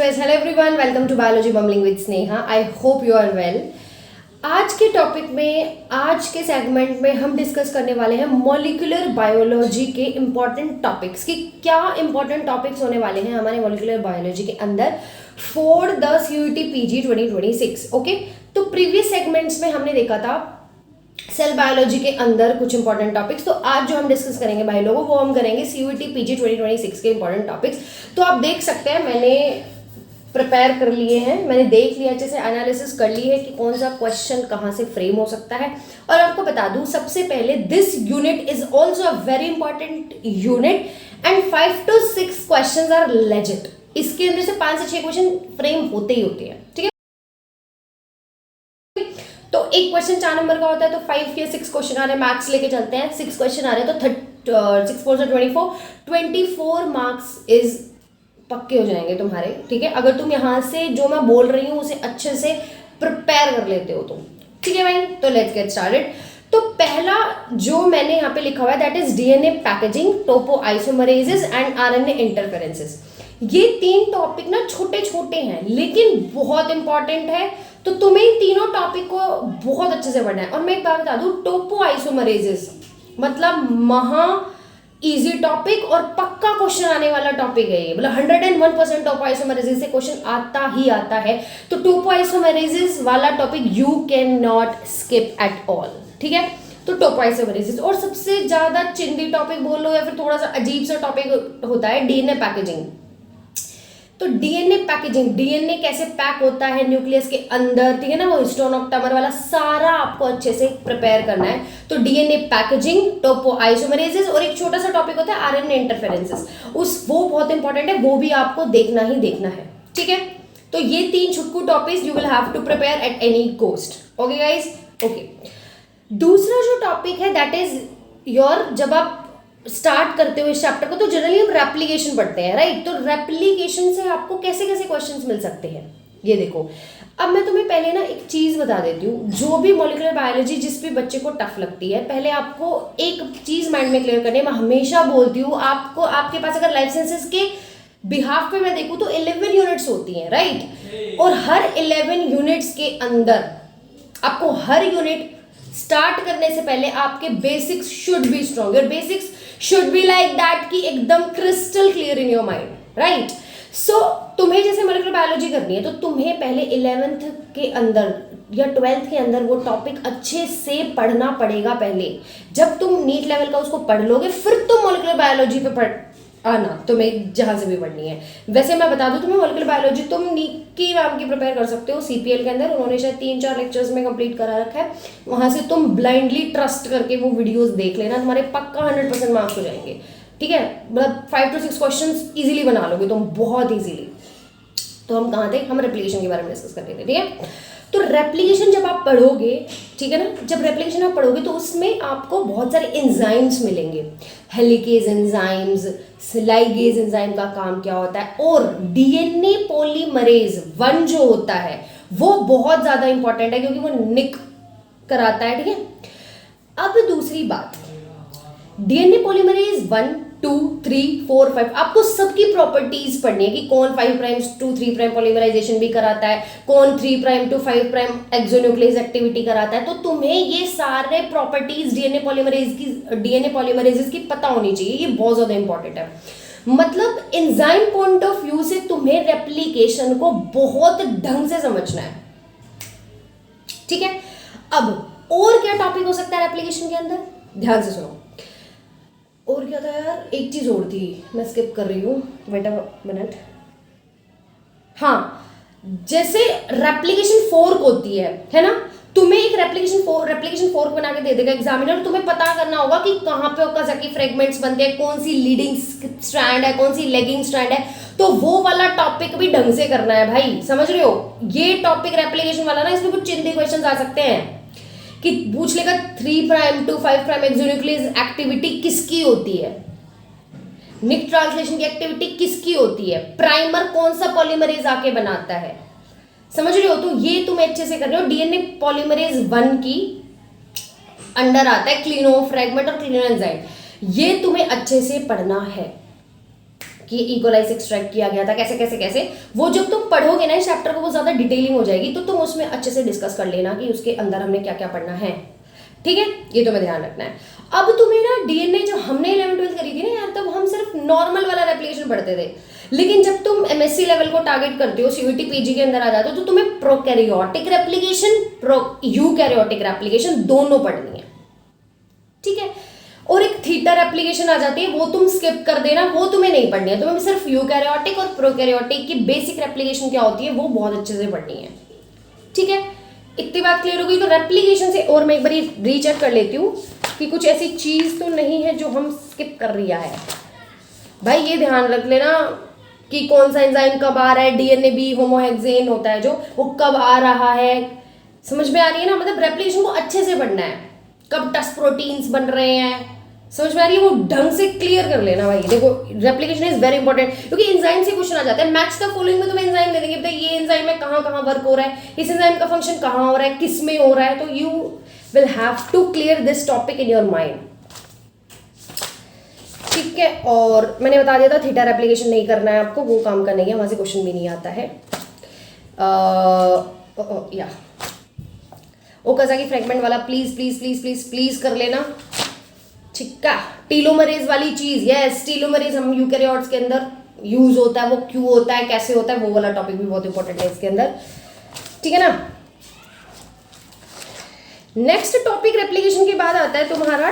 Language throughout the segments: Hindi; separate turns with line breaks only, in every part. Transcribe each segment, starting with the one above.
guys, hello everyone, welcome to Biology Bumbling with Sneha. I hope you are well. आज के टॉपिक में, आज के सेगमेंट में हम डिस्कस करने वाले हैं मॉलिक्यूलर बायोलॉजी के इम्पॉर्टेंट टॉपिक्स कि क्या इम्पॉर्टेंट टॉपिक्स होने वाले हैं हमारे मॉलिक्यूलर बायोलॉजी के अंदर for the CUET PG 2026. Okay, तो प्रीवियस सेगमेंट्स में हमने देखा था सेल बायोलॉजी के अंदर कुछ इंपॉर्टेंट टॉपिक्स. तो आज जो हम डिस्कस करेंगे भाई लोगों, वो हम करेंगे CUET PG 2026 के इंपॉर्टेंट टॉपिक्स. तो आप देख सकते हैं मैंने प्रिपेयर कर लिए हैं, मैंने देख लिया, अच्छे से एनालिसिस कर ली है कि कौन सा क्वेश्चन कहाँ से फ्रेम हो सकता है. और आपको बता दूं सबसे पहले, this unit is also a very important unit and 5 to 6 question are legit. इसके अंदर से 5 से 6 क्वेश्चन फ्रेम होते ही होते हैं. ठीक है, तो एक क्वेश्चन 4 नंबर का होता है, तो 5 या 6 क्वेश्चन आ रहे हैं, मैक्स लेके चलते हैं. 6 क्वेश्चन आ रहे हैं तो 6 4 24 मार्क्स इज पक्के हो जाएंगे तुम्हारे. ठीक है, अगर तुम यहाँ से जो मैं बोल रही हूँ उसे अच्छे से प्रिपेयर कर लेते हो तो. ठीक है भाई, तो लेट्स गेट स्टार्टेड. तो पहला जो मैंने यहाँ पे लिखा हुआ है that is DNA packaging, topoisomerases and RNA interferences. ये 3 टॉपिक ना छोटे छोटे हैं लेकिन बहुत इंपॉर्टेंट है, तो तुम्हें इन तीनों टॉपिक को बहुत अच्छे से पढ़ना है. और मैं एक बात बता दूं, टोपो आइसोमरेजेस मतलब महा इजी टॉपिक और पक्का क्वेश्चन आने वाला टॉपिक है ये. मतलब 101% टोपो आइसोमरेजेस से क्वेश्चन आता ही आता है. तो टोपो आइसोमरेजेस वाला topic you can not skip at all. ठीक है, तो टोपो आइसोमरेजेस. और सबसे ज्यादा चिंदी टॉपिक बोल लो या फिर थोड़ा सा अजीब सा टॉपिक होता है DNA पैकेजिंग. तो DNA पैकेजिंग, DNA कैसे पैक होता है न्यूक्लियस के अंदर, ठीक है ना, वो हिस्टोन ऑक्टामर वाला सारा आपको अच्छे से प्रिपेयर करना है. तो DNA पैकेजिंग, टोपो आइसोमरेजेस और एक छोटा सा टॉपिक होता है RNA इंटरफेरेंसेस, वो बहुत इंपॉर्टेंट है, वो भी आपको देखना ही देखना है. ठीक है, तो ये 3 छुटकू topics you will have to prepare at any cost. Okay guys, okay. दूसरा जो टॉपिक है दैट इज योर, जब आप स्टार्ट करते हो इस चैप्टर को तो जनरली हम रेप्लिकेशन पढ़ते हैं, राइट. तो रेप्लिकेशन से आपको कैसे कैसे क्वेश्चंस मिल सकते हैं ये देखो. अब मैं तुम्हें पहले ना एक चीज बता देती हूँ, जो भी मॉलिक्यूलर बायोलॉजी जिस भी बच्चे को टफ लगती है, पहले आपको एक चीज माइंड में क्लियर करनी है. मैं हमेशा बोलती हूँ आपको, आपके पास अगर लाइफ साइंसेस के बिहाफ पे मैं देखूँ तो 11 यूनिट्स होती हैं, राइट. और हर 11 यूनिट्स के अंदर आपको हर यूनिट स्टार्ट करने से पहले आपके basics should be strong. Your basics should be like that कि एकदम crystal clear in your mind, right. So तुम्हें जैसे मॉलिक्यूलर बायोलॉजी करनी है तो तुम्हें पहले 11th के अंदर या 12th के अंदर वो टॉपिक अच्छे से पढ़ना पड़ेगा. पहले जब तुम नीट लेवल का उसको पढ़ लोगे फिर तुम मॉलिक्यूलर बायोलॉजी पे पढ़ आना, तुम्हें जहां से भी पढ़नी है. वैसे मैं बता दूं तुम्हें मॉलिक्यूलर बायोलॉजी तुम निक्की मैम की प्रिपेयर कर सकते हो CPL के अंदर, उन्होंने शायद 3-4 लेक्चर्स में कंप्लीट करा रखा है. वहां से तुम ब्लाइंडली ट्रस्ट करके वो वीडियोस देख लेना, तुम्हारे पक्का 100% मार्क्स हो जाएंगे. ठीक है, मतलब 5 to 6 क्वेश्चन इजीली बना लोगे तुम, बहुत इजीली. तो हम कहाँ थे, हम रेप्लिकेशन के बारे में डिस्कस कर रहे थे. ठीक है, तो रेप्लिकेशन जब आप पढ़ोगे, ठीक है ना, जब रेप्लिकेशन आप पढ़ोगे तो उसमें आपको बहुत सारे एंजाइम्स मिलेंगे. हेलिकेज एंजाइम्स, लाइगेज एंजाइम का काम क्या होता है, और DNA पॉलीमरेज 1 जो होता है वो बहुत ज्यादा इंपॉर्टेंट है क्योंकि वो निक कराता है. ठीक है, अब दूसरी बात, DNA पॉलीमरेज 1 2 3 4 5 आपको सबकी प्रॉपर्टीज पढ़नी है कि कौन 5' to 3' पॉलीमराइजेशन भी कराता है, कौन 3' to 5' एक्सोन्यूक्लियस एक्टिविटी कराता है. तो तुम्हें ये सारे प्रॉपर्टीज DNA पॉलीमरेजेस की पता होनी चाहिए. ये बहुत ज्यादा इंपॉर्टेंट है. मतलब एंजाइम पॉइंट ऑफ व्यू से तुम्हें रेप्लिकेशन को बहुत ढंग से समझना है. ठीक है, अब और क्या टॉपिक हो सकता है रेप्लिकेशन के अंदर, ध्यान से सुनो. और क्या था यार, एक चीज और थी, मैं स्किप कर रही हूँ, वेट अ मिनट. हाँ, जैसे रेप्लिकेशन फोर्क होती है ना, तुम्हें एक रेप्लिकेशन फोर्क बना के दे देगा एग्जामिनर. तुम्हें पता करना होगा कि कहाँ पे ओकाज़की फ्रेगमेंट्स बनते हैं, कौन सी लीडिंग स्ट्रैंड है, कौन सी लेगिंग स्ट्रैंड है. तो वो वाला टॉपिक भी ढंग से करना है भाई, समझ रहे हो. ये टॉपिक रेप्लिकेशन वाला ना, इसमें कुछ चिंदी क्वेश्चन आ सकते हैं कि पूछ लेगा 3' to 5' एक्सोन्यूक्लियस एक्टिविटी किसकी होती है, निक ट्रांसलेशन की एक्टिविटी किसकी होती है, प्राइमर कौन सा पॉलीमरेज आके बनाता है, समझ रहे हो. तो ये तुम्हें अच्छे से कर रहे हो. DNA पॉलीमरेज 1 की अंडर आता है क्लिनो फ्रेगमेंट और क्लिनो एंजाइम, ये तुम्हें अच्छे से पढ़ना है. कि इकोलाइस एक्सट्रैक्ट किया गया था, कैसे कैसे कैसे, वो जब तुम पढ़ोगे ना इस चैप्टर को वो ज़्यादा डिटेलिंग हो जाएगी, तो तुम उसमें अच्छे से डिस्कस कर लेना कि उसके अंदर हमने क्या क्या पढ़ना है, ठीक है, ये तुम्हें ध्यान रखना है। अब तुम्हें ना डीएनए, जब हमने 11th-12th करी थी ना यार, तब हम सिर्फ नॉर्मल वाला रेप्लिकेशन पढ़ते थे, लेकिन जब तुम एमएससी लेवल को टारगेट करते हो, सीयूटी पीजी के अंदर आ जाते हो, तो तुम्हें प्रोकैरियोटिक रेप्लिकेशन, यूकैरियोटिक रेप्लिकेशन दोनों पढ़नी है, ठीक है। और एक थीटा रेप्लिकेशन आ जाती है, वो तुम स्किप कर देना, वो तुम्हें नहीं पढ़नी है, तुम्हें सिर्फ यूकैरियोटिक और प्रोकैरियोटिक की बेसिक रेप्लिकेशन क्या होती है वो बहुत अच्छे से पढ़नी है, ठीक है। इतनी बात क्लियर हो गई। तो रेप्लिकेशन से और मैं एक बार रीचेक कर लेती हूँ कि कुछ ऐसी चीज तो नहीं है जो हम स्किप कर रहा है। भाई ये ध्यान रख लेना कि कौन सा एंजाइम कब आ रहा है, डीएनए बी होमोहेक्सेन होता है जो, वो कब आ रहा है, समझ में आ रही है ना। मतलब रेप्लिकेशन को अच्छे से पढ़ना है, कब टस प्रोटीन्स बन रहे हैं, समझ में आ रही है, वो ढंग से क्लियर कर लेना भाई। देखो रेप्लिकेशन इज वेरी इंपॉर्टेंट, क्योंकि एंजाइम से क्वेश्चन आ जाता है। मैच द फॉलोइंग में तुम्हें एंजाइम दे देंगे, बताइए ये एंजाइम में कहाँ कहाँ वर्क हो रहा है, इस एंजाइम का फंक्शन कहाँ हो रहा है, किस में हो रहा है, तो you will have to clear this topic in your mind, ठीक है। और मैंने बता दिया था थीटा रेप्लिकेशन नहीं करना है आपको, वो काम का नहीं है, वहां से क्वेश्चन भी नहीं आता है। या ओकाज़की फ्रैगमेंट वाला please please please please please कर लेना, ठीक है। टीलोमरेज वाली चीज, यस टीलोमरेज हम यूकैरियोट्स के अंदर यूज होता है, वो क्यों होता है, कैसे होता है, वो वाला टॉपिक भी बहुत इंपॉर्टेंट है इसके अंदर, ठीक है ना। नेक्स्ट टॉपिक रेप्लिकेशन के बाद आता है तुम्हारा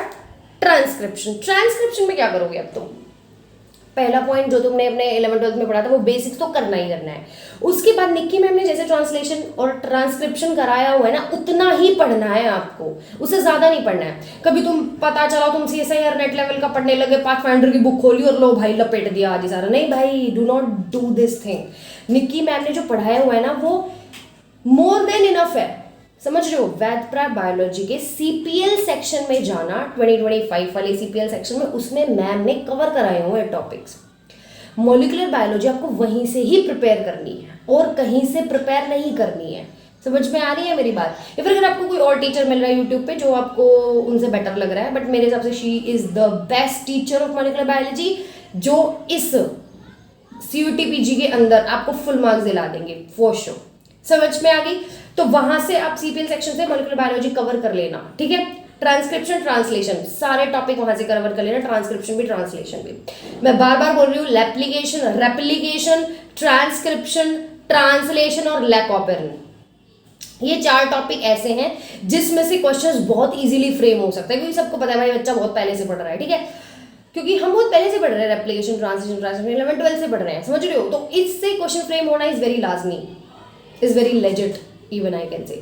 ट्रांसक्रिप्शन। ट्रांसक्रिप्शन में क्या करोगे अब तुम? पहला पॉइंट जो तुमने अपने 11th-12th में पढ़ा था वो बेसिक्स तो करना ही करना है। उसके बाद निक्की मैम ने जैसे ट्रांसलेशन और ट्रांसक्रिप्शन कराया हुआ है ना, उतना ही पढ़ना है आपको, उससे ज्यादा नहीं पढ़ना है। कभी तुम पता चला तुम सीएसआईआर नेट लेवल का पढ़ने लगे, पाथफाइंडर की बुक खोली और लो भाई लपेट दिया आज ही सारा, नहीं भाई, do not do this thing. Nikki ma'am ने जो पढ़ाया हुआ है ना वो मोर देन इनफ है, समझ रहे हो। वैदप्रा बायोलॉजी के सीपीएल सेक्शन में जाना, 2025 वाले सीपीएल सेक्शन में, उसमें मैम ने कवर कराए हुए हैं टॉपिक्स। मॉलिक्यूलर बायोलॉजी आपको वहीं से ही प्रिपेयर करनी है और कहीं से प्रिपेयर नहीं करनी है, समझ में आ रही है मेरी बात। या फिर अगर आपको कोई और टीचर मिल रहा है यूट्यूब पे जो आपको उनसे बेटर लग रहा है, बट मेरे हिसाब से she is the best teacher of molecular biology, जो इस सीयूटीपीजी के अंदर आपको फुल मार्क्स दिला देंगे फॉर श्योर, समझ में आ गई। तो वहां से आप सीपीएल सेक्शन से मॉलिक्यूलर बायोलॉजी कवर कर लेना, ठीक है। ट्रांसक्रिप्शन ट्रांसलेशन सारे टॉपिक वहां से कवर कर लेना, ट्रांसक्रिप्शन भी ट्रांसलेशन भी। मैं बार बार बोल रही हूँ, रेप्लिकेशन, रेप्लिकेशन, ट्रांसक्रिप्शन, ट्रांसलेशन और लैकोपेरन, ये 4 टॉपिक ऐसे हैं जिसमें से क्वेश्चंस बहुत इजीली फ्रेम हो सकता है, क्योंकि सबको पता है भाई बच्चा बहुत पहले से पढ़ रहा है, ठीक है, क्योंकि हम बहुत पहले से पढ़ रहे हैं रेप्लिकेशन ट्रांसलेशन ट्रांसलेशन 11th-12th से पढ़ रहे हैं, समझ रहे हो। तो इससे क्वेश्चन फ्रेम होना इज वेरी लाजमी, is very legit even I can say,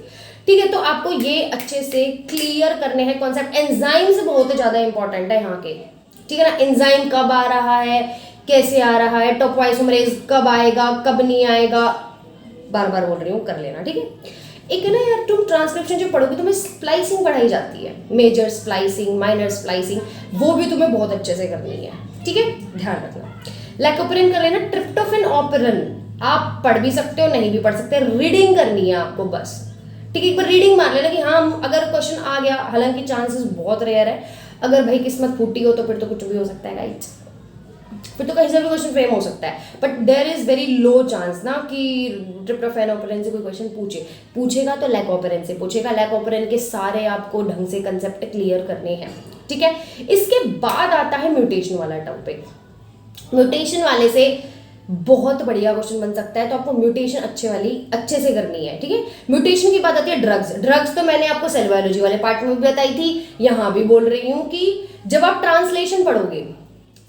ठीक है। तो आपको ये अच्छे से क्लियर करने हैं कॉन्सेप्ट। एंजाइम्स बहुत ज्यादा इंपॉर्टेंट है यहाँ के, ठीक है ना। एंजाइम कब आ रहा है, कैसे आ रहा है, टॉपोआइसोमरेज कब आएगा, कब नहीं आएगा, बार बार बोल रही हूँ, कर लेना, ठीक है। एक है ना यार, तुम ट्रांसक्रिप्शन जो पढ़ोगे तुम्हें स्प्लाइसिंग पढ़ाई जाती है, मेजर स्प्लाइसिंग, माइनर स्प्लाइसिंग, वो भी तुम्हें बहुत अच्छे से करनी है, ठीक है, ध्यान रखना। लैकोपेरिन कर लेना। ट्रिप्टोफैन ऑपेरन आप पढ़ भी सकते हो, नहीं भी पढ़ सकते, रीडिंग करनी है आपको बस, ठीक है। एक बार रीडिंग मार लेना कि हाँ अगर क्वेश्चन आ गया, हालांकि चांसेस बहुत रेयर है, अगर भाई किस्मत फूटी हो तो फिर तो कुछ भी हो सकता है गाइस, फिर तो कहीं से भी क्वेश्चन फ्रेम हो सकता है, but there is very low chance ना कि ट्रिप्टोफैन ऑपेरन से कोई क्वेश्चन पूछेगा तो लैकोपेरन से पूछेगा। लैकोपेरन के सारे आपको ढंग से कंसेप्ट क्लियर करने हैं, ठीक है। इसके बाद आता है म्यूटेशन वाला टॉपिक। म्यूटेशन वाले से बहुत बढ़िया क्वेश्चन बन सकता है, तो आपको म्यूटेशन अच्छे से करनी है, ठीक है। म्यूटेशन की बात आती है ड्रग्स। ड्रग्स तो मैंने आपको सेल बायोलॉजी वाले पार्ट में भी बताई थी, यहाँ भी बोल रही हूँ कि जब आप ट्रांसलेशन पढ़ोगे,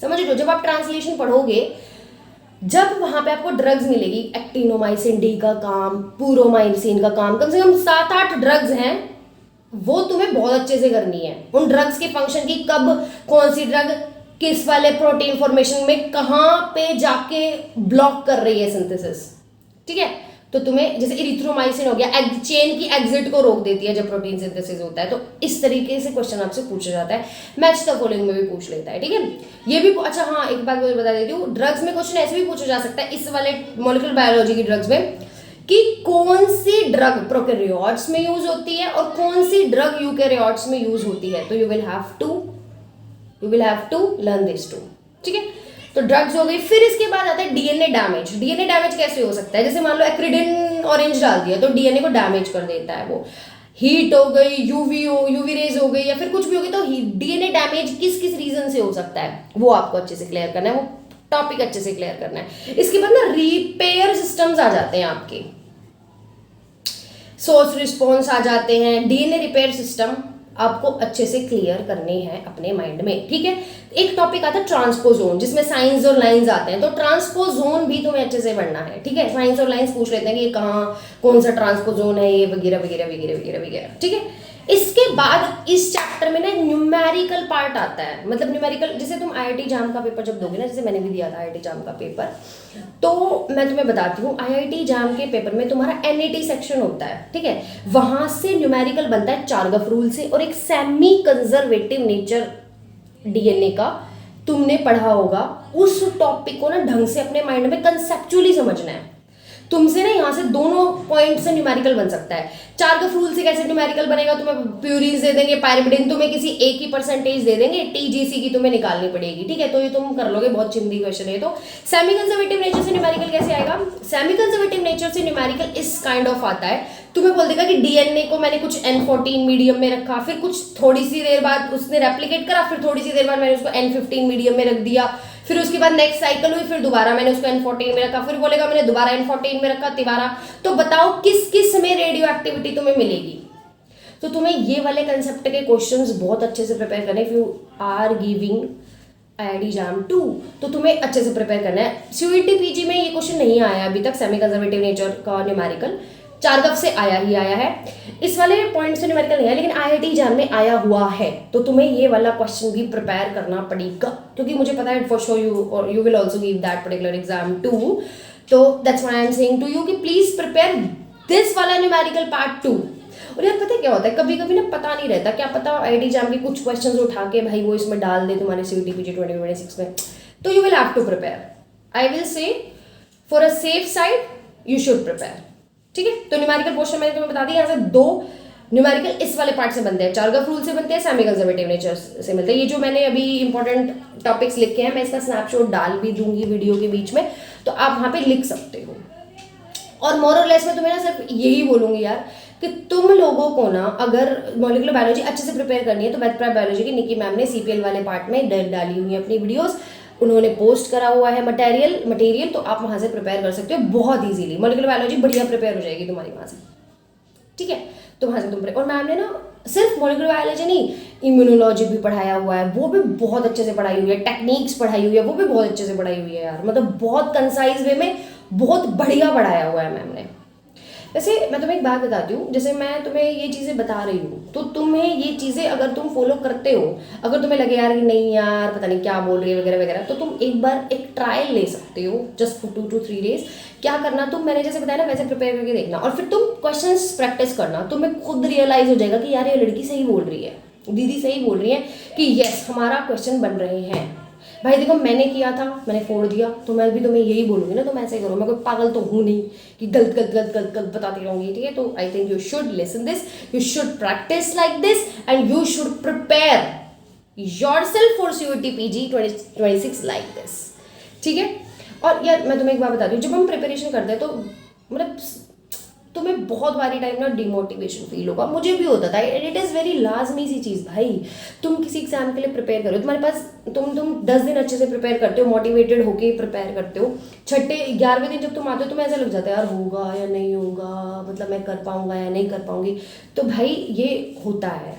समझ लो, जब आप ट्रांसलेशन पढ़ोगे, जब वहां पे आपको ड्रग्स मिलेगी, एक्टिनोमाइसिन डी का काम, पूरोमाइसिन का काम, कम से कम 7-8 ड्रग्स हैं, वो तुम्हें बहुत अच्छे से करनी है। उन ड्रग्स के फंक्शन की, कब कौन सी ड्रग किस वाले प्रोटीन फॉर्मेशन में कहाँ पे जाके ब्लॉक कर रही है सिंथेसिस, ठीक है। तो तुम्हें जैसे इरिथ्रोमाइसिन हो गया, चेन की एग्जिट को रोक देती है जब प्रोटीन सिंथेसिस होता है, तो इस तरीके से क्वेश्चन आपसे पूछा जाता है। मैच द फॉलोइंग में भी पूछ लेता है, ठीक है। ये भी अच्छा, हाँ एक बात मुझे बता देती हूँ, ड्रग्स में क्वेश्चन ऐसे भी पूछा जा सकता है इस वाले मॉलिक्यूलर बायोलॉजी की ड्रग्स में, कि कौन सी ड्रग प्रोकैरियोट्स में यूज होती है और कौन सी ड्रग यूकैरियोट्स में यूज होती है, तो you will have to learn this too, ठीक है। तो ड्रग्स हो गई। फिर इसके बाद आता है डीएनए डैमेज। डीएनए डैमेज कैसे हो सकता है? जैसे मान लो एक्रिडिन ऑरेंज डाल दिया तो डीएनए को डैमेज कर देता है वो। हीट हो गई, यूवी रेज हो गई, या फिर कुछ भी हो गई, तो डीएनए डैमेज किस किस रीजन से हो सकता है वो आपको अच्छे से क्लियर करना है, वो टॉपिक अच्छे से क्लियर करना है। इसके बाद ना रिपेयर सिस्टम्स आ जाते हैं आपके, सोर्स रिस्पॉन्स आ जाते हैं। डीएनए रिपेयर सिस्टम आपको अच्छे से क्लियर करने हैं अपने माइंड में, ठीक है। एक टॉपिक आता है ट्रांसपोजोन, जिसमें साइंस और लाइंस आते हैं, तो ट्रांसपोजोन भी तुम्हें अच्छे से पढ़ना है, ठीक है। साइंस और लाइंस पूछ लेते हैं कि कहाँ कौन सा ट्रांसपोजोन है, ये वगैरह वगैरह वगैरह वगैरह वगैरह, ठीक है। इसके बाद इस चैप्टर में ना न्यूमेरिकल पार्ट आता है, मतलब न्यूमेरिकल, जैसे तुम आईआईटी जाम का पेपर जब दोगे ना, जैसे मैंने भी दिया था आईआईटी जाम का पेपर, तो मैं तुम्हें बताती हूँ आईआईटी जाम के पेपर में तुम्हारा एनईटी सेक्शन होता है, ठीक है। वहां से न्यूमेरिकल बनता है चारगफ रूल से, और एक सेमी कंजर्वेटिव नेचर डीएनए का तुमने पढ़ा होगा। उस टॉपिक को ना ढंग से अपने माइंड में कंसेप्चुअली समझना है तुमसे ना। यहाँ से दोनों पॉइंट से न्यूमेरिकल बन सकता है। चारगफ रूल से कैसे न्यूमेरिकल बनेगा? तुम्हें प्यूरीज दे देंगे, पायरिमिडिन तुम्हें किसी एक ही परसेंटेज दे देंगे, टीजीसी की तुम्हें निकालनी पड़ेगी, ठीक है। तो ये तुम कर लोगे, बहुत चिंदी क्वेश्चन है। तो सेमी कंजर्वेटिव नेचर से न्यूमेरिकल कैसे आएगा? सेमी कंजर्वेटिव नेचर से न्यूमेरिकल इस काइंड ऑफ आता है, तुम्हें बोल देगा कि डीएनए को मैंने कुछ N14 मीडियम में रखा, फिर कुछ थोड़ी सी देर बाद उसने रेप्लिकेट करा, फिर थोड़ी सी देर बाद मैंने उसको N15 मीडियम में रख दिया, फिर उसके बाद नेक्स्ट साइकिल हुई, फिर दोबारा मैंने उसको N14 में रखा, फिर बोलेगा मैंने दोबारा N14 में रखा, तिबारा। तो बताओ किस किस में रेडियो एक्टिविटी तुम्हें मिलेगी? तो तुम्हें ये वाले कंसेप्ट के क्वेश्चंस बहुत अच्छे से प्रिपेयर करने। If you are giving IIT JAM 2 तो तुम्हें अच्छे से प्रिपेयर करना है। सीयूईटी पीजी में ये क्वेश्चन नहीं आया अभी तक, सेमी कंजर्वेटिव नेचर का न्यूमेरिकल चारगफ से आया ही आया है, इस वाले पॉइंट से न्यूमेरिकल नहीं है, लेकिन आईआईटी जाम में आया हुआ है। तो तुम्हें ये वाला क्वेश्चन भी प्रिपेयर करना पड़ेगा, क्योंकि मुझे पता है फॉर श्योर यू और you will also give that particular exam too. तो that's why I am saying to you कि प्लीज प्रिपेयर दिस वाला न्यूमेरिकल पार्ट 2। और यार पता है क्या होता है, कभी कभी ना पता नहीं रहता, क्या पता आईआईटी जाम के कुछ क्वेश्चंस उठा के भाई वो इसमें डाल दे तुम्हारे सीयूईटी पीजी 2026 में, तो you will have to prepare. I will say for a safe side you should prepare, ठीक है। तो न्यूमेरिकल पोर्शन मैंने तुम्हें बता दिया, यहाँ से 2 न्यूमेरिकल इस वाले पार्ट से बनते हैं, चारगफ रूल से बनते हैं, सेमी कंजर्वेटिव नेचर से मिलते हैं। ये जो मैंने अभी इंपॉर्टेंट टॉपिक्स लिखे हैं, मैं इसका स्नैपशॉट डाल भी दूंगी वीडियो के बीच में, तो आप वहाँ पे लिख सकते हो। और मोर और लेस में तुम्हें ना सिर्फ यही बोलूंगी यार कि तुम लोगों को ना अगर मॉलिक्यूलर बायोलॉजी अच्छे से प्रिपेयर करनी है, तो वेद प्रेप बायोलॉजी की निकी मैम ने सीपीएल वाले पार्ट में डाली हुई है अपनी वीडियोस, उन्होंने पोस्ट करा हुआ है मटेरियल, तो आप वहां से प्रिपेयर कर सकते हो बहुत इजीली। मॉलिक्यूलर बायोलॉजी बढ़िया प्रिपेयर हो जाएगी तुम्हारी वहां से, ठीक है। तो वहां से तुम और मैम ने ना सिर्फ मॉलिक्यूलर बायोलॉजी नहीं, इम्यूनोलॉजी भी पढ़ाया हुआ है, वो भी बहुत अच्छे से पढ़ाई हुई है, टेक्निक्स पढ़ाई हुई है, वो भी बहुत अच्छे से पढ़ाई हुई है यार, मतलब बहुत कंसाइज वे में बहुत बढ़िया पढ़ाया हुआ है मैम ने। वैसे मैं तुम्हें एक बात बताती हूँ, जैसे मैं तुम्हें ये चीज़ें बता रही हूँ, तो तुम्हें ये चीज़ें अगर तुम फॉलो करते हो, अगर तुम्हें लगे यार कि नहीं यार पता नहीं क्या बोल रही है वगैरह वगैरह, तो तुम एक बार एक ट्रायल ले सकते हो जस्ट फॉर 2 to 3 days। क्या करना, तुम मैंने जैसे बताया ना वैसे प्रिपेयर करके देखना, और फिर तुम क्वेश्चंस प्रैक्टिस करना, तुम्हें खुद रियलाइज हो जाएगा कि यार ये लड़की सही बोल रही है, दीदी सही बोल रही है कि यस हमारा क्वेश्चन बन रहे हैं। भाई देखो मैंने किया था, मैंने फोड़ दिया, तो मैं भी तुम्हें यही बोलूंगी ना, तुम ऐसे ही करो। मैं कोई पागल तो हूँ नहीं कि गलत गलत गलत गलत गलत बताती रहूंगी, ठीक है। तो I think you should listen this, you should practice like this, and you should prepare yourself for CUET PG 2026 like this, ठीक है। और यार मैं तुम्हें एक बात बता दूँ, जब हम प्रिपरेशन करते हैं तो मतलब तुम्हें बहुत बारी टाइम ना डिमोटिवेशन फील होगा, मुझे भी होता था, इट इज़ वेरी लाजमी सी चीज़। भाई तुम किसी एग्जाम के लिए प्रिपेयर करो, तुम्हारे पास तुम 10 दिन अच्छे से प्रिपेयर करते हो, मोटिवेटेड होके प्रिपेयर करते हो, 6-11वें दिन जब तुम आते हो तुम्हें ऐसा लग जाता है यार होगा या नहीं होगा, मतलब मैं कर पाऊंगा या नहीं कर पाऊंगी। तो भाई ये होता है,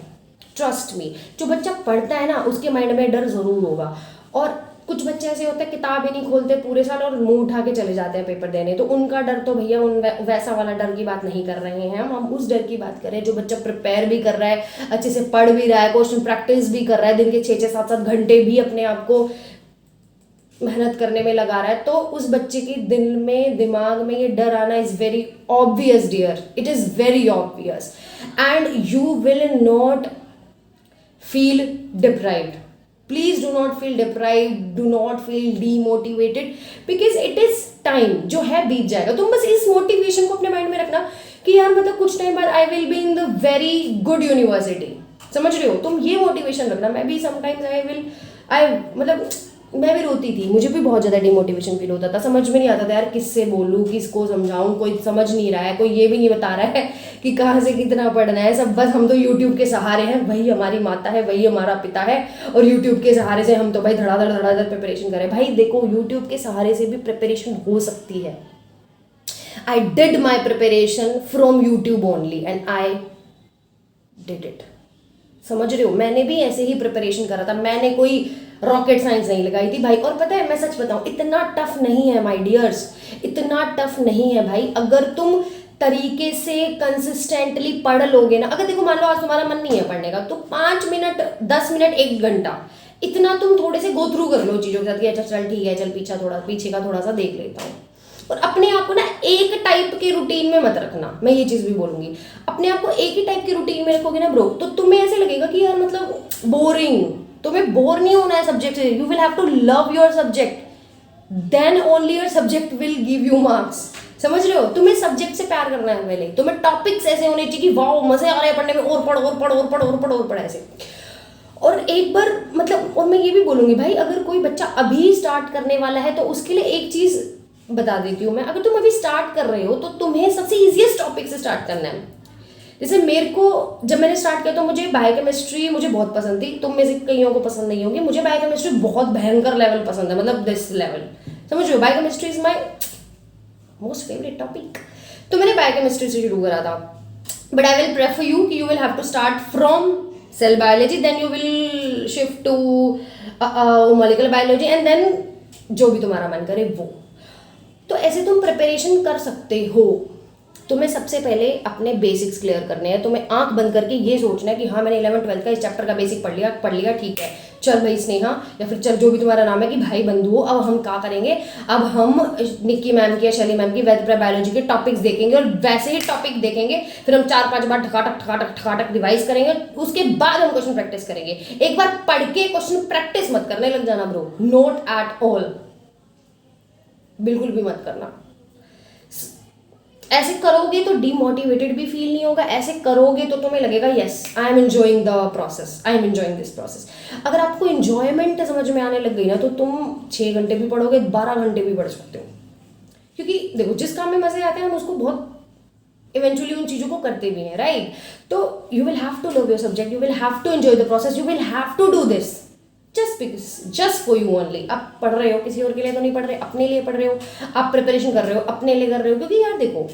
ट्रस्ट मी, जो बच्चा पढ़ता है ना उसके माइंड में डर ज़रूर होगा। और कुछ बच्चे ऐसे होते हैं किताब ही नहीं खोलते पूरे साल और मुंह उठा के चले जाते हैं पेपर देने, तो उनका डर तो भैया वैसा वाला डर की बात नहीं कर रहे हैं हम उस डर की बात कर रहे हैं जो बच्चा प्रिपेयर भी कर रहा है, अच्छे से पढ़ भी रहा है, क्वेश्चन प्रैक्टिस भी कर रहा है, दिन के 6-6, 7-7 घंटे भी अपने आप को मेहनत करने में लगा रहा है। तो उस बच्चे के दिल में दिमाग में ये डर आना is very obvious dear, it is very obvious, and you will not feel deprived. Please do not feel deprived, do not feel demotivated, because it is time जो है बीत जाएगा। तुम बस इस मोटिवेशन को अपने माइंड में रखना कि यार मतलब कुछ टाइम बाद I will be in the very good university, समझ रहे हो, तुम ये मोटिवेशन रखना। मैं भी समटाइम्स आई मतलब मैं भी रोती थी, मुझे भी बहुत ज़्यादा डिमोटिवेशन फील होता था, समझ में नहीं आता था यार किससे बोलूँ, किसको समझाऊँ, कोई समझ नहीं रहा है, कोई ये भी नहीं बता रहा है कि कहाँ से कितना पढ़ना है, सब बस हम तो यूट्यूब के सहारे हैं, वही हमारी माता है, वही हमारा पिता है, और यूट्यूब के सहारे से हम तो भाई धड़ाधड़ प्रिपरेशन करें। भाई देखो, यूट्यूब के सहारे से भी प्रिपरेशन हो सकती है। I did my preparation from YouTube only and I did it. समझ रहे हो, मैंने भी ऐसे ही प्रिपरेशन करा था, मैंने कोई रॉकेट साइंस नहीं लगाई थी भाई। और पता है, मैं सच बताऊं, इतना टफ नहीं है माय डियर्स, इतना टफ नहीं है भाई। अगर तुम तरीके से कंसिस्टेंटली पढ़ लोगे ना, अगर देखो मान लो आज तुम्हारा मन नहीं है पढ़ने का, तो 5 मिनट 10 मिनट 1 घंटा इतना तुम थोड़े से गो थ्रू कर लो चीज़ों के साथ कि अच्छा चल ठीक है, चल पीछे का थोड़ा सा देख लेता हूँ। और अपने आप को ना एक टाइप के रूटीन में मत रखना, मैं ये चीज़ भी बोलूँगी। अपने आप को एक ही टाइप के रूटीन में रखोगे ना ब्रो, तो तुम्हें ऐसे लगेगा कि यार मतलब बोरिंग। तुम्हें बोर नहीं होना है सब्जेक्ट से, you will have to love your subject, then only your subject will give you marks. समझ रहे हो, तुम्हें सब्जेक्ट से प्यार करना है पहले, तुम्हें टॉपिक्स ऐसे होने चाहिए कि वाओ मजे आ रहे हैं पढ़ने में, और पढ़ और पढ़ और पढ़ और पढ़ और पढ़ ऐसे। और एक बार मतलब, और मैं ये भी बोलूँगी भाई, अगर कोई बच्चा अभी स्टार्ट करने वाला है तो उसके लिए एक चीज़ बता देती हूँ मैं। अगर तुम अभी स्टार्ट कर रहे हो तो तुम्हें सबसे इजीएस्ट टॉपिक से स्टार्ट करना है। जैसे मेरे को जब मैंने स्टार्ट किया तो मुझे बायोकेमिस्ट्री मुझे बहुत पसंद थी, तुम में से कईयों को पसंद नहीं होगी। मुझे बायोकेमिस्ट्री बहुत भयंकर लेवल पसंद है, मतलब दिस लेवल, समझ लो, biochemistry is my most favourite topic. तो मैंने बायोकेमिस्ट्री से शुरू करा था, but I will prefer you कि you will have to start from cell biology, then you will shift to molecular biology, and then जो भी तुम्हारा मन करे वो। तो ऐसे तुम प्रिपरेशन कर सकते हो। तुम्हें सबसे पहले अपने बेसिक्स क्लियर करने हैं। तुम्हें आंख बंद करके ये सोचना है कि हाँ मैंने 11th-12th का इस चैप्टर का बेसिक पढ़ लिया ठीक है, चल भाई स्नेहा, या फिर चल जो भी तुम्हारा नाम है कि भाई बंधु, अब हम क्या करेंगे, अब हम निक्की मैम की या शैली मैम की वैध बायोलॉजी के टॉपिक्स देखेंगे, और वैसे ही टॉपिक देखेंगे, फिर हम 4-5 बार ठकाटक रिवाइज करेंगे, उसके बाद हम क्वेश्चन प्रैक्टिस करेंगे। एक बार पढ़ के क्वेश्चन प्रैक्टिस मत करने लग जाना ब्रो, नॉट एट ऑल, बिल्कुल भी मत करना। ऐसे करोगे तो डीमोटिवेटेड भी फील नहीं होगा, ऐसे करोगे तो तुम्हें लगेगा yes I am enjoying the process, I am enjoying this process. अगर आपको एंजॉयमेंट समझ में आने लग गई ना, तो तुम 6 घंटे भी पढ़ोगे, 12 घंटे भी पढ़ सकते हो। क्योंकि देखो, जिस काम में मजे आते हैं हम उसको बहुत इवेंचुअली उन चीज़ों को करते भी हैं, राइट। तो you will have to love your subject, you will have to enjoy the process, you will have to do this just for you only. आप पढ़ रहे हो, किसी और के लिए तो नहीं पढ़ रहे, अपने लिए पढ़ रहे हो। आप प्रिपरेशन कर रहे हो, अपने लिए कर रहे हो। क्योंकि यार देखो,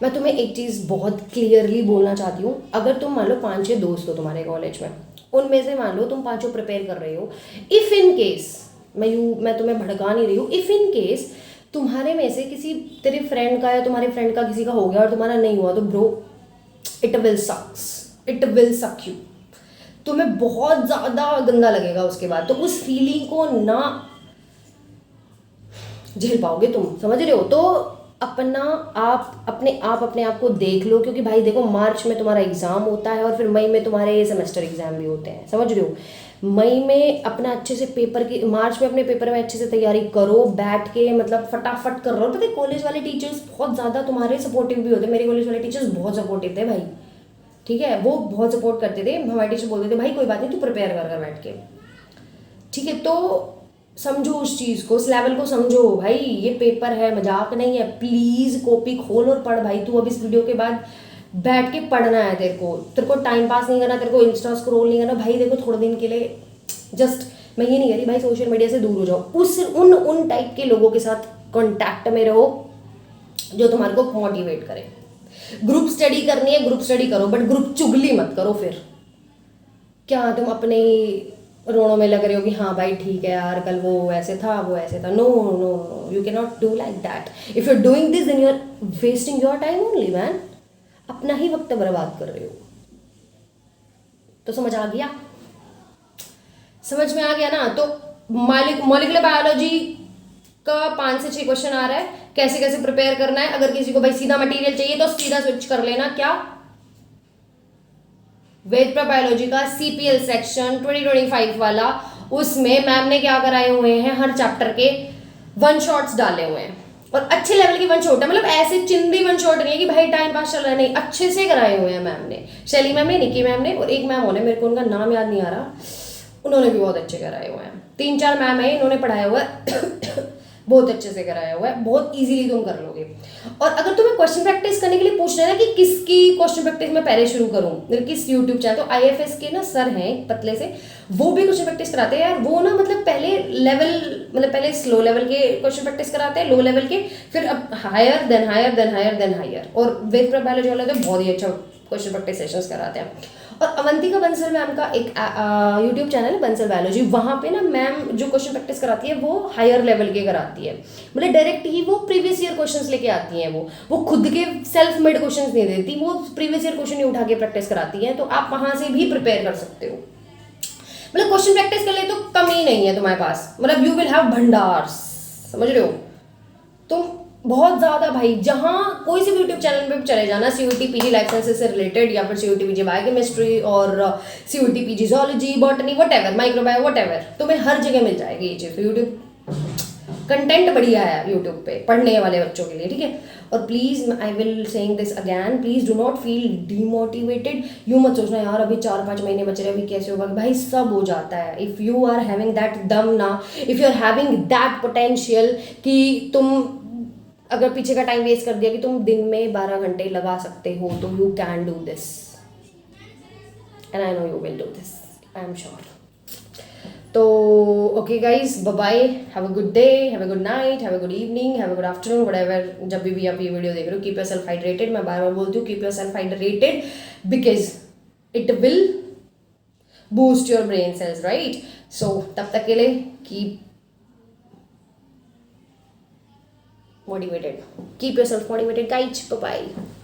मैं तुम्हें एक चीज़ बहुत क्लियरली बोलना चाहती हूँ। अगर तुम मान लो 5-6 दोस्त हो तुम्हारे कॉलेज में, उनमें से मान लो तुम 5 प्रिपेयर कर रहे हो, इफ़ इन केस, मैं तुम्हें भड़का नहीं रही हूँ, इफ़ इन केस तुम्हारे में से किसी तेरे फ्रेंड का या तुम्हारे फ्रेंड का किसी का हो गया और तुम्हारा नहीं हुआ, तो ब्रो इट विल सक यू। तुम्हें बहुत ज़्यादा गंदा लगेगा उसके बाद, तो उस फीलिंग को ना झेल पाओगे तुम, समझ रहे हो। तो अपने आप को देख लो। क्योंकि भाई देखो, मार्च में तुम्हारा एग्ज़ाम होता है और फिर मई में तुम्हारे सेमेस्टर एग्ज़ाम भी होते हैं, समझ रहे हो। मई में अपना अच्छे से मार्च में अपने पेपर में अच्छे से तैयारी करो, बैठ के मतलब फटाफट कर रहो। पता है, कॉलेज वाले टीचर्स बहुत ज़्यादा तुम्हारे सपोर्टिव भी होते हैं। मेरे कॉलेज वाले टीचर्स बहुत सपोर्टिव थे भाई, ठीक है, वो बहुत सपोर्ट करते थे। हमारे टीचर बोलते थे भाई कोई बात नहीं, तू प्रिपेयर कर बैठ के, ठीक है। तो समझो उस चीज़ को, उस लेवल को समझो भाई, ये पेपर है, मजाक नहीं है। प्लीज़ कॉपी खोल और पढ़ भाई। तू अब इस वीडियो के बाद बैठ के पढ़ना है, तेरे को टाइम पास नहीं करना, तेरे को इंस्टा स्क्रॉल नहीं करना भाई। देखो थोड़े दिन के लिए जस्ट, मैं ये नहीं कह रही भाई सोशल मीडिया से दूर हो जाओ, उन टाइप के लोगों के साथ कॉन्टैक्ट में रहो जो तुम्हारे को मोटिवेट करे। ग्रुप स्टडी करनी है, ग्रुप स्टडी करो, बट ग्रुप चुगली मत करो। फिर क्या तुम अपने रोनों में लग रहे हो कि हाँ भाई ठीक है यार, कल वो ऐसे था वो ऐसे था। No no no, you can not do like that. If you are doing this, then you are wasting your time only man. अपना ही वक्त बर्बाद कर रहे हो। तो समझ आ गया? समझ में आ गया ना? तो मॉलिक्यूलर बायोलॉजी का 5 से 6 क्वेश्चन आ रहा है, कैसे कैसे प्रिपेयर करना है। अगर किसी को भाई सीधा मटेरियल चाहिए तो सीधा स्विच कर लेना। क्या? वेद बायोलॉजी का CPL सेक्शन 2025 वाला, उसमें मैम ने क्या कराए हुए हैं, हर चैप्टर के 1 शॉट्स डाले हुए हैं, और अच्छे लेवल की 1 शॉट है। मतलब ऐसे चिंदी 1 शॉट नहीं है कि भाई टाइम पास चल रहा है, नहीं, अच्छे से कराए हुए हैं मैम ने, शैली मैम ने, निक्की मैम ने, और एक मैम होने, मेरे को उनका नाम याद नहीं आ रहा, उन्होंने भी बहुत अच्छे कराए हुए हैं। 3-4 मैम है, इन्होंने पढ़ाया हुआ है बहुत अच्छे से कराया हुआ है, बहुत इजीली तुम कर लोगे। और अगर तुम्हें क्वेश्चन प्रैक्टिस करने के लिए पूछना है ना कि किसकी क्वेश्चन प्रैक्टिस मैं पहले शुरू करूं, मतलब किस यूट्यूब चैनल, तो IFS के ना सर हैं पतले से, वो भी क्वेश्चन प्रैक्टिस कराते हैं यार। वो ना मतलब पहले लेवल, मतलब पहले स्लो लेवल के क्वेश्चन प्रैक्टिस कराते हैं, लो लेवल के, फिर अब higher than higher than higher than higher. और वेद बायोलॉजी वाले तो बहुत ही अच्छा क्वेश्चन प्रैक्टिस सेशंस कराते हैं। और अवंतिका बंसल मैम का एक यूट्यूब चैनल है बंसल बायोलॉजी, वहाँ पे ना मैम जो क्वेश्चन प्रैक्टिस कराती है वो हायर लेवल के कराती है, मतलब डायरेक्ट ही वो प्रीवियस ईयर क्वेश्चंस लेके आती हैं। वो खुद के सेल्फ मेड क्वेश्चंस नहीं देती, वो प्रीवियस ईयर क्वेश्चन ही उठा के प्रैक्टिस कराती है, तो आप वहाँ से भी प्रिपेयर कर सकते हो। मतलब क्वेश्चन प्रैक्टिस कर ले तो कमी नहीं है तुम्हारे पास, मतलब यू विल हैव भंडार, समझ रहे हो तुम, बहुत ज़्यादा भाई। जहाँ कोई से भी यूट्यूब चैनल पे चले जाना, CUET PG लाइफ साइंसेज से रिलेटेड, या फिर CUET PG बायोकेमिस्ट्री और CUET PG zoology, botany, what microbio, what तुम्हें हर जगह मिल जाएगी ये चीज़। तो यूट्यूब कंटेंट बढ़िया है यूट्यूब पे पढ़ने वाले बच्चों के लिए, ठीक है। और please I will saying this again, please do not feel demotivated. यूँ मत सोचना यार अभी 4-5 महीने बचे रहे, अभी कैसे होगा, भाई सब हो जाता है। If you are having that दम ना, if you are having that potential कि तुम अगर पीछे का टाइम वेस्ट कर दिया कि तुम दिन में 12 घंटे लगा सकते हो, तो you can do this, and I know you will do this, I am sure. तो okay guys, bye bye, have a good day, have a good night, have a good evening, have a good afternoon, whatever, जब भी आप ये वीडियो देख रहे हो। कीप योर सेल्फ हाइड्रेटेड, मैं बार बार बोलती हूँ keep your self hydrated, because it will boost your brain cells, right. So तब तक के लिए keep motivated, keep yourself motivated guys, bye bye।